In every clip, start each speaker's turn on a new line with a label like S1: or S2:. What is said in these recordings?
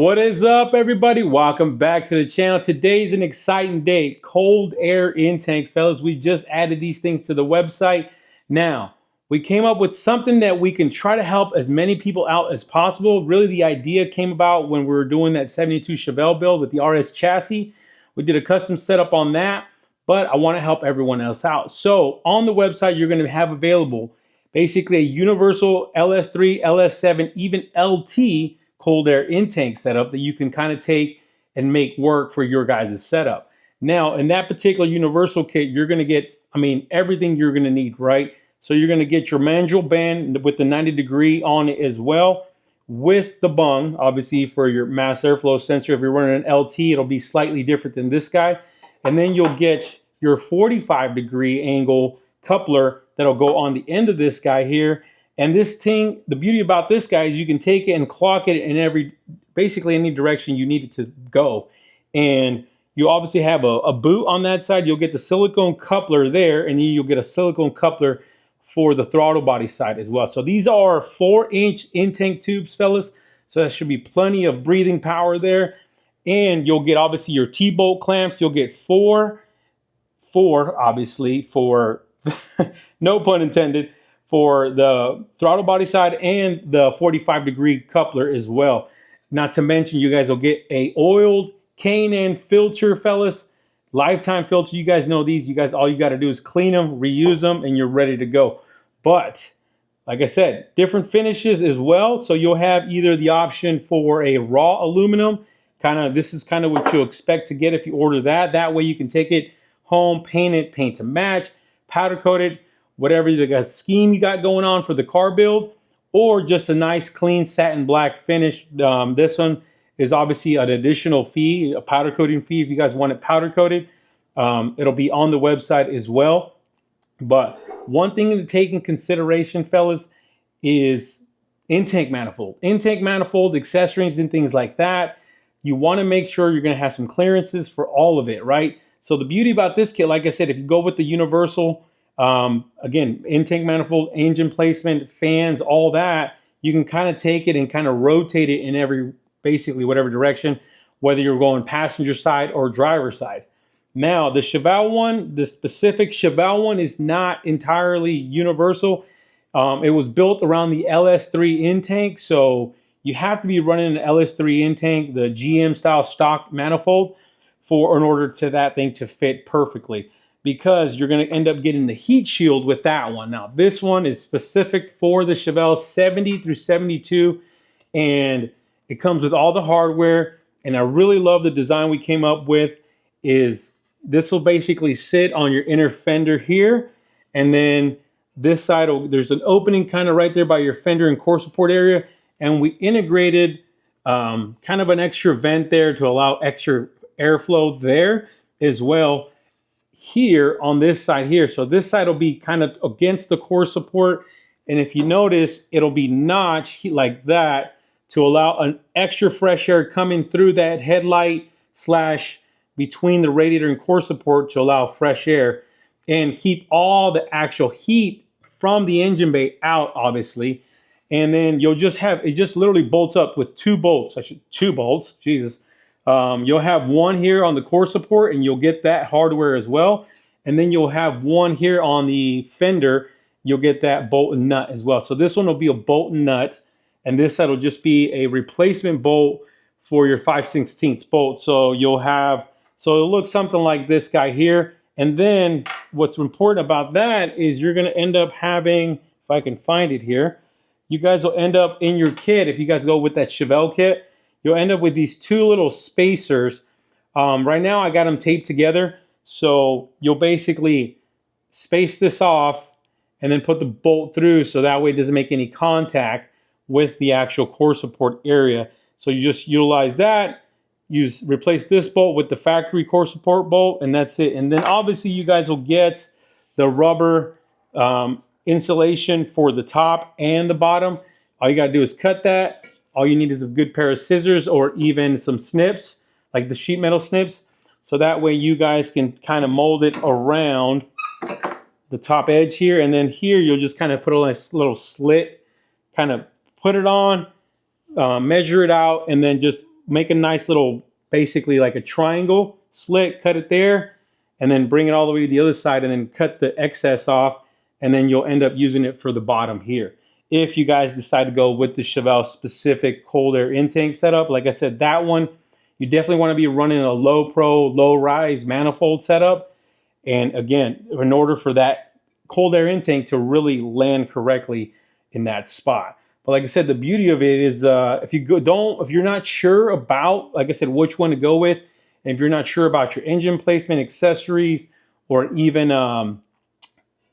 S1: What is up, everybody? Welcome back to the channel. Today's an exciting day. Cold air intakes, fellas. We just added these things to the website. Now, we came up with something that we can try to help as many people out as possible. Really, the idea came about when we were doing that 72 Chevelle build with the RS chassis. We did a custom setup on that, but I want to help everyone else out. So on the website, you're going to have available basically a universal LS3, LS7, even LT cold air intake setup that you can kind of take and make work for your guys' setup. Now, in that particular universal kit, you're going to get, everything you're going to need, right? So you're going to get your manual band with the 90-degree on it as well, with the bung, obviously for your mass airflow sensor. If you're running an LT, it'll be slightly different than this guy. And then you'll get your 45-degree angle coupler that'll go on the end of this guy here. And this thing, the beauty about this guy is you can take it and clock it in basically any direction you need it to go. And you obviously have a boot on that side. You'll get the silicone coupler there, and then you'll get a silicone coupler for the throttle body side as well. So these are 4-inch intake tubes, fellas. So that should be plenty of breathing power there. And you'll get obviously your T-bolt clamps. You'll get four obviously for, no pun intended, for the throttle body side and the 45-degree coupler as well. Not to mention, you guys will get a oiled K&N filter, fellas. Lifetime filter. You guys know these. You guys, all you got to do is clean them, reuse them, and you're ready to go. But like I said, different finishes as well. So you'll have either the option for a raw aluminum. This is kind of what you'll expect to get if you order that. That way you can take it home, paint it, paint to match, powder coat it, whatever the scheme you got going on for the car build, or just a nice clean satin black finish. This one is obviously an additional fee, a powder coating fee if you guys want it powder coated. It'll be on the website as well. But one thing to take in consideration, fellas, is intake manifold. Intake manifold, accessories and things like that. You want to make sure you're going to have some clearances for all of it, right? So the beauty about this kit, like I said, if you go with the universal, again, intake manifold, engine placement, fans, all that, you can kind of take it and kind of rotate it in basically whatever direction, whether you're going passenger side or driver side. Now, the Chevelle one, the specific Chevelle one is not entirely universal. It was built around the LS3 intake, so you have to be running an LS3 intake, the GM style stock manifold, in order to that thing to fit perfectly, because you're going to end up getting the heat shield with that one. Now, this one is specific for the Chevelle 70 through 72, and it comes with all the hardware. And I really love the design we came up with. Is this will basically sit on your inner fender here, and then this side, there's an opening kind of right there by your fender and core support area, and we integrated kind of an extra vent there to allow extra airflow there as well here on this side here. So this side will be kind of against the core support, and if you notice, it'll be notched like that to allow an extra fresh air coming through that headlight slash between the radiator and core support to allow fresh air and keep all the actual heat from the engine bay out, obviously. And then you'll just have, it just literally bolts up with two bolts. Two bolts, Jesus. You'll have one here on the core support, and you'll get that hardware as well. And then you'll have one here on the fender. You'll get that bolt and nut as well. So this one will be a bolt and nut, and this side will just be a replacement bolt for your 5/16 bolt. So you'll have, so it'll look something like this guy here. And then what's important about that is you're going to end up having, if I can find it here, you guys will end up in your kit, if you guys go with that Chevelle kit, you'll end up with these two little spacers. Right now I got them taped together. So you'll basically space this off and then put the bolt through, so that way it doesn't make any contact with the actual core support area. So you just utilize that, replace this bolt with the factory core support bolt, and that's it. And then obviously you guys will get the rubber insulation for the top and the bottom. All you got to do is cut that. All you need is a good pair of scissors or even some snips, like the sheet metal snips. So that way you guys can kind of mold it around the top edge here. And then here you'll just kind of put a nice little slit, kind of put it on, measure it out, and then just make a nice little, basically like a triangle slit, cut it there, and then bring it all the way to the other side and then cut the excess off, and then you'll end up using it for the bottom here. If you guys decide to go with the Chevelle specific cold air intake setup, like I said, that one, you definitely want to be running a low pro, low rise manifold setup. And again, in order for that cold air intake to really land correctly in that spot. But like I said, the beauty of it is if you're not sure about, like I said, which one to go with, and if you're not sure about your engine placement, accessories, or even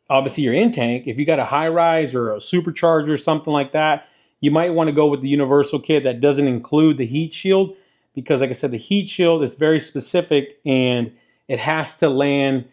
S1: obviously your intake, if you got a high rise or a supercharger or something like that, you might want to go with the universal kit that doesn't include the heat shield, because like I said, the heat shield is very specific and it has to land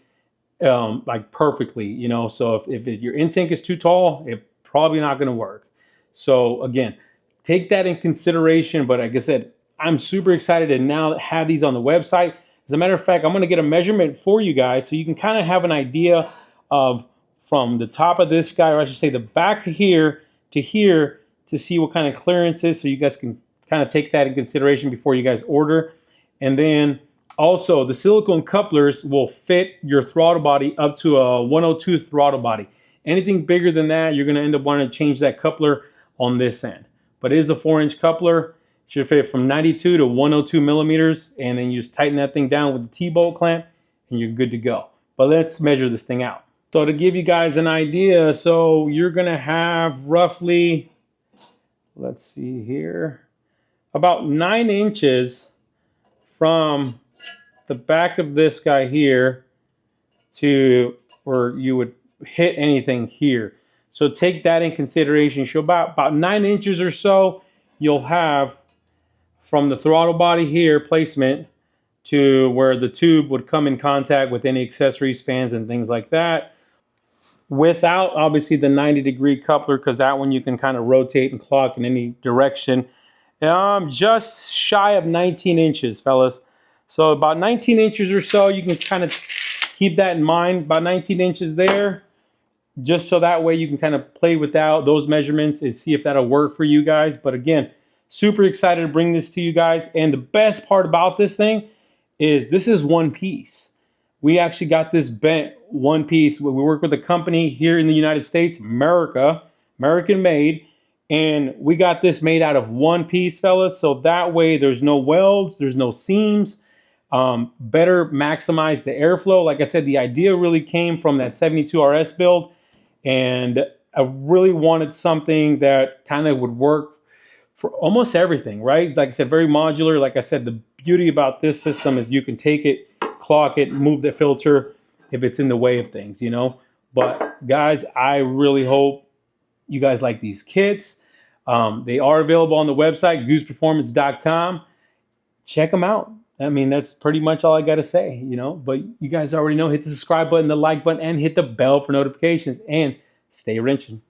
S1: like perfectly, you know. So if your intake is too tall, it's probably not going to work. So again, take that in consideration. But like I said, I'm super excited to now have these on the website. As a matter of fact, I'm going to get a measurement for you guys so you can kind of have an idea of from the top of this guy, or I should say the back here, to see what kind of clearance is, so you guys can kind of take that in consideration before you guys order. And then also the silicone couplers will fit your throttle body up to a 102 throttle body. Anything bigger than that, you're going to end up wanting to change that coupler on this end. But it is a 4-inch coupler. It should fit from 92 to 102 millimeters. And then you just tighten that thing down with the T-bolt clamp and you're good to go. But let's measure this thing out. So to give you guys an idea, so you're going to have roughly, let's see here, about 9 inches from the back of this guy here to where you would hit anything here. So take that in consideration. So about 9 inches or so you'll have from the throttle body here placement to where the tube would come in contact with any accessories, fans, and things like that, without obviously the 90-degree coupler, because that one you can kind of rotate and clock in any direction. Just shy of 19 inches, fellas. So about 19 inches or so, you can kind of keep that in mind, about 19 inches there, just so that way you can kind of play with those measurements and see if that'll work for you guys. But again, super excited to bring this to you guys. And the best part about this thing is this is one piece. We actually got this bent one piece. We work with a company here in the United States, American made, and we got this made out of one piece, fellas. So that way there's no welds, there's no seams. Better maximize the airflow. Like I said, the idea really came from that 72 RS build, and I really wanted something that kind of would work for almost everything, right? Like I said, very modular. Like I said, the beauty about this system is you can take it, clock it, move the filter if it's in the way of things, you know. But guys, I really hope you guys like these kits. They are available on the website, gooseperformance.com. Check them out. I mean, that's pretty much all I got to say, you know. But you guys already know, hit the subscribe button, the like button, and hit the bell for notifications. And stay wrenching.